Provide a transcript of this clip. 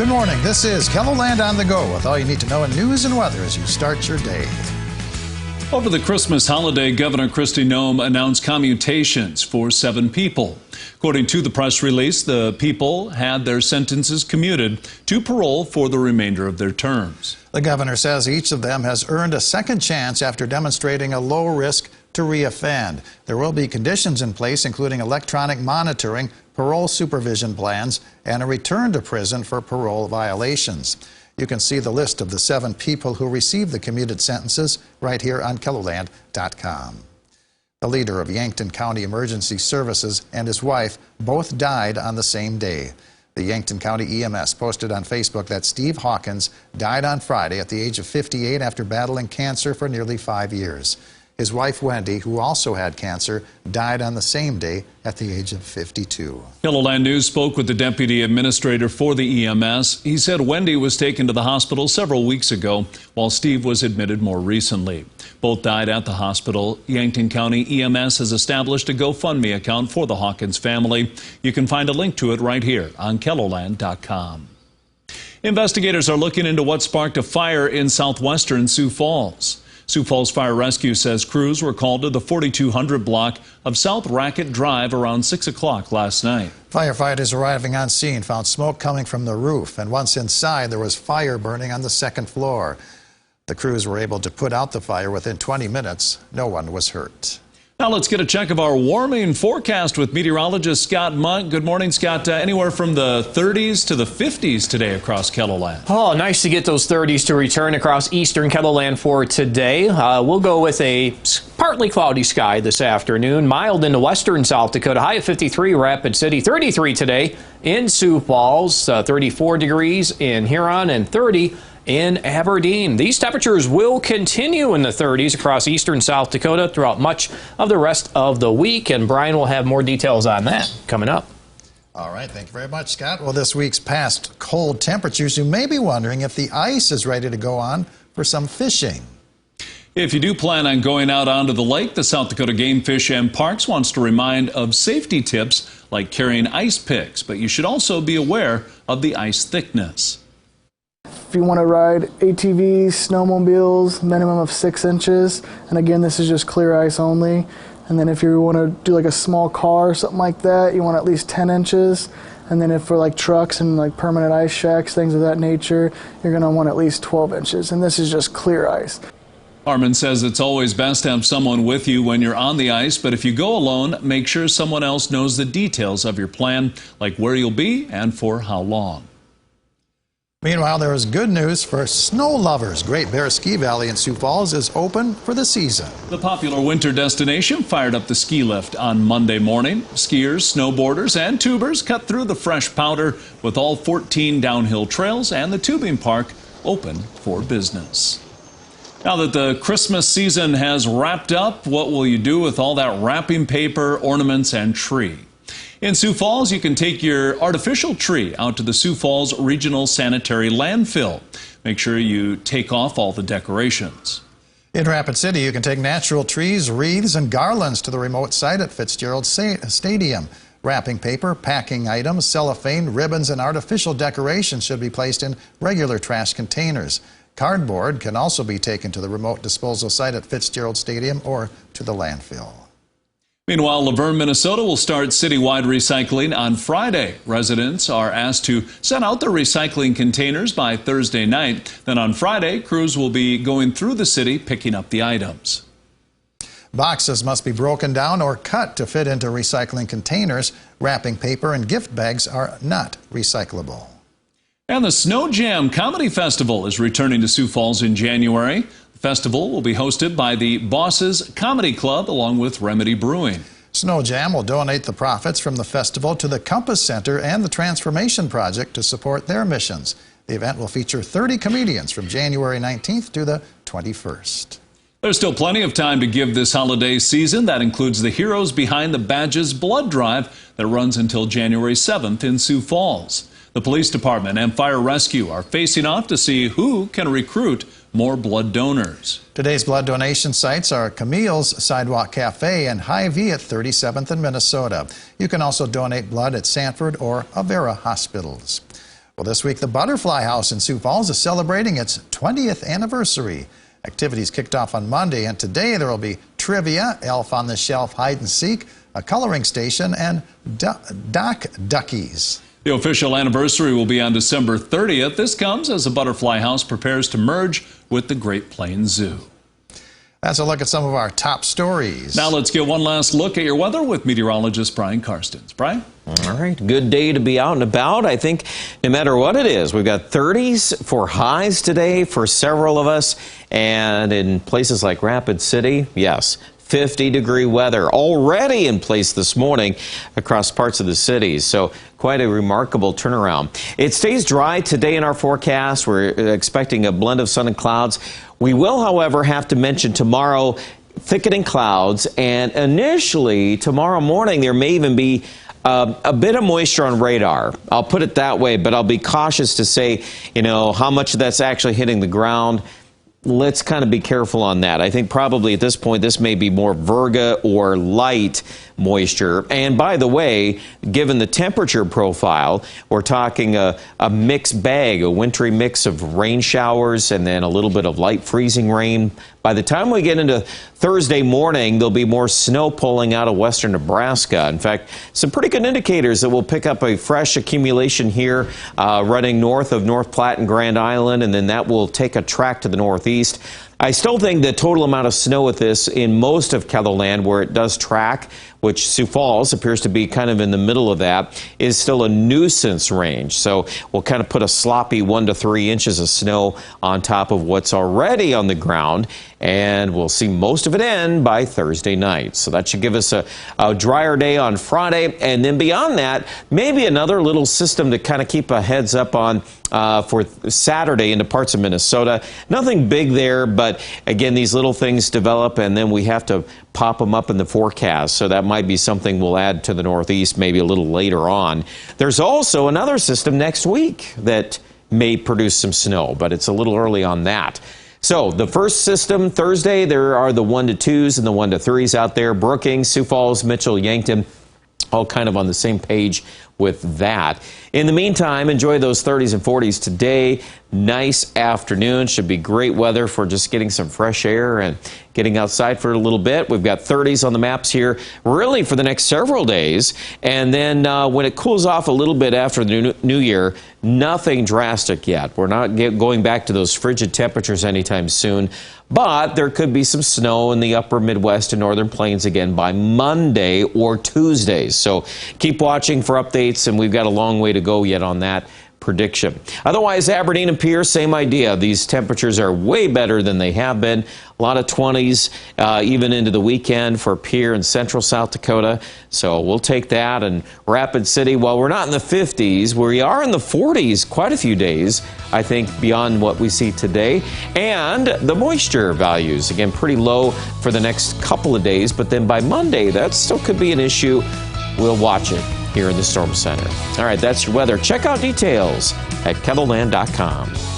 Good morning. This is KELOLAND on the go with all you need to know in news and weather as you start your day. Over the Christmas holiday, Governor Kristi Noem announced commutations for 7 people. According to the press release, the people had their sentences commuted to parole for the remainder of their terms. The governor says each of them has earned a second chance after demonstrating a low risk to reoffend. There will be conditions in place, including electronic monitoring, parole supervision plans, and a return to prison for parole violations. You can see the list of the 7 people who received the commuted sentences right here on KELOLAND.com. The leader of Yankton County Emergency Services and his wife both died on the same day. The Yankton County EMS posted on Facebook that Steve Hawkins died on Friday at the age of 58 after battling cancer for nearly 5 years. His wife, Wendy, who also had cancer, died on the same day at the age of 52. KELOLAND News spoke with the deputy administrator for the EMS. He said Wendy was taken to the hospital several weeks ago, while Steve was admitted more recently. Both died at the hospital. Yankton County EMS has established a GoFundMe account for the Hawkins family. You can find a link to it right here on KELOLAND.com. Investigators are looking into what sparked a fire in southwestern Sioux Falls. Sioux Falls Fire Rescue says crews were called to the 4200 block of South Racket Drive around 6 o'clock last night. Firefighters arriving on scene found smoke coming from the roof, and once inside there was fire burning on the second floor. The crews were able to put out the fire within 20 minutes. No one was hurt. Now let's get a check of our warming forecast with meteorologist Scott Munt. Good morning, Scott. Anywhere from the 30s to the 50s today across KELOLAND. Oh, nice to get those 30s to return across eastern KELOLAND for today. We'll go with a partly cloudy sky this afternoon. Mild into western South Dakota. High of 53, Rapid City. 33 today in Sioux Falls. 34 degrees in Huron and 30 in Aberdeen. These temperatures will continue in the 30s across eastern South Dakota throughout much of the rest of the week, and Brian will have more details on that coming up. All right, thank you very much, Scott. Well, this week's past cold temperatures, you may be wondering if the ice is ready to go on for some fishing. If you do plan on going out onto the lake, the South Dakota Game Fish and Parks wants to remind of safety tips like carrying ice picks, but you should also be aware of the ice thickness. If you want to ride ATVs, snowmobiles, minimum of 6 inches. And again, this is just clear ice only. And then if you want to do like a small car or something like that, you want at least 10 inches. And then if for like trucks and like permanent ice shacks, things of that nature, you're going to want at least 12 inches. And this is just clear ice. Harmon says it's always best to have someone with you when you're on the ice, but if you go alone, make sure someone else knows the details of your plan, like where you'll be and for how long. Meanwhile, there is good news for snow lovers. Great Bear Ski Valley in Sioux Falls is open for the season. The popular winter destination fired up the ski lift on Monday morning. Skiers, snowboarders, and tubers cut through the fresh powder with all 14 downhill trails and the tubing park open for business. Now that the Christmas season has wrapped up, what will you do with all that wrapping paper, ornaments, and tree? In Sioux Falls, you can take your artificial tree out to the Sioux Falls Regional Sanitary Landfill. Make sure you take off all the decorations. In Rapid City, you can take natural trees, wreaths, and garlands to the remote site at Fitzgerald Stadium. Wrapping paper, packing items, cellophane, ribbons, and artificial decorations should be placed in regular trash containers. Cardboard can also be taken to the remote disposal site at Fitzgerald Stadium or to the landfill. Meanwhile, Laverne, Minnesota will start citywide recycling on Friday. Residents are asked to send out their recycling containers by Thursday night. Then on Friday, crews will be going through the city picking up the items. Boxes must be broken down or cut to fit into recycling containers. Wrapping paper and gift bags are not recyclable. And the Snow Jam Comedy Festival is returning to Sioux Falls in January. The festival will be hosted by the Bosses Comedy Club along with Remedy Brewing. Snow Jam will donate the profits from the festival to the Compass Center and the Transformation Project to support their missions. The event will feature 30 comedians from January 19th to the 21st. There's still plenty of time to give this holiday season. That includes the Heroes Behind the Badges blood drive that runs until January 7th in Sioux Falls. The police department and fire rescue are facing off to see who can recruit more blood donors. Today's blood donation sites are Camille's Sidewalk Cafe and Hy-Vee at 37th in Minnesota. You can also donate blood at Sanford or Avera hospitals. Well, this week, the Butterfly House in Sioux Falls is celebrating its 20th anniversary. Activities kicked off on Monday, and today there will be trivia, elf on the shelf hide and seek, a coloring station, and dock duckies. The official anniversary will be on December 30th. This comes as the Butterfly House prepares to merge with the Great Plains Zoo. That's a look at some of our top stories. Now let's get one last look at your weather with meteorologist Brian Karstens. Brian? All right, good day to be out and about. I think no matter what it is, we've got 30s for highs today for several of us. And in places like Rapid City, yes, 50-degree weather already in place this morning across parts of the city. So quite a remarkable turnaround. It stays dry today in our forecast. We're expecting a blend of sun and clouds. We will, however, have to mention tomorrow thickening clouds, and initially tomorrow morning there may even be a bit of moisture on radar. I'll put it that way, but I'll be cautious to say, how much that's actually hitting the ground. Let's kind of be careful on that. I think probably at this point this may be more virga or light moisture. And by the way, given the temperature profile, we're talking a mixed bag, a wintry mix of rain showers and then a little bit of light freezing rain. By the time we get into Thursday morning, there'll be more snow pulling out of western Nebraska. In fact, some pretty good indicators that we'll pick up a fresh accumulation here running north of North Platte and Grand Island, and then that will take a track to the northeast. I still think the total amount of snow with this in most of KELOLAND where it does track, which Sioux Falls appears to be kind of in the middle of that, is still a nuisance range. So we'll kind of put a sloppy 1 to 3 inches of snow on top of what's already on the ground, and we'll see most of it end by Thursday night. So that should give us a drier day on Friday, and then beyond that, maybe another little system to kind of keep a heads up on for Saturday into parts of Minnesota. Nothing big there, but again, these little things develop, and then we have to pop them up in the forecast. So that might be something we'll add to the northeast maybe a little later on. There's also another system next week that may produce some snow, but it's a little early on that. So the first system, Thursday, there are the 1 to 2s and the 1 to 3s out there. Brookings, Sioux Falls, Mitchell, Yankton, all kind of on the same page with that. In the meantime, enjoy those 30s and 40s today. Nice afternoon. Should be great weather for just getting some fresh air and getting outside for a little bit. We've got 30s on the maps here really for the next several days. And then when it cools off a little bit after the new year, nothing drastic yet. We're not going back to those frigid temperatures anytime soon. But there could be some snow in the upper Midwest and northern plains again by Monday or Tuesday. So keep watching for updates, and we've got a long way to go yet on that prediction. Otherwise, Aberdeen and Pierce, same idea. These temperatures are way better than they have been. A lot of 20s even into the weekend for Pierre and central South Dakota. So we'll take that. And Rapid City, while we're not in the 50s, we are in the 40s quite a few days, I think, beyond what we see today. And the moisture values, again, pretty low for the next couple of days. But then by Monday, that still could be an issue. We'll watch it here in the Storm Center. All right, that's your weather. Check out details at KELOLAND.com.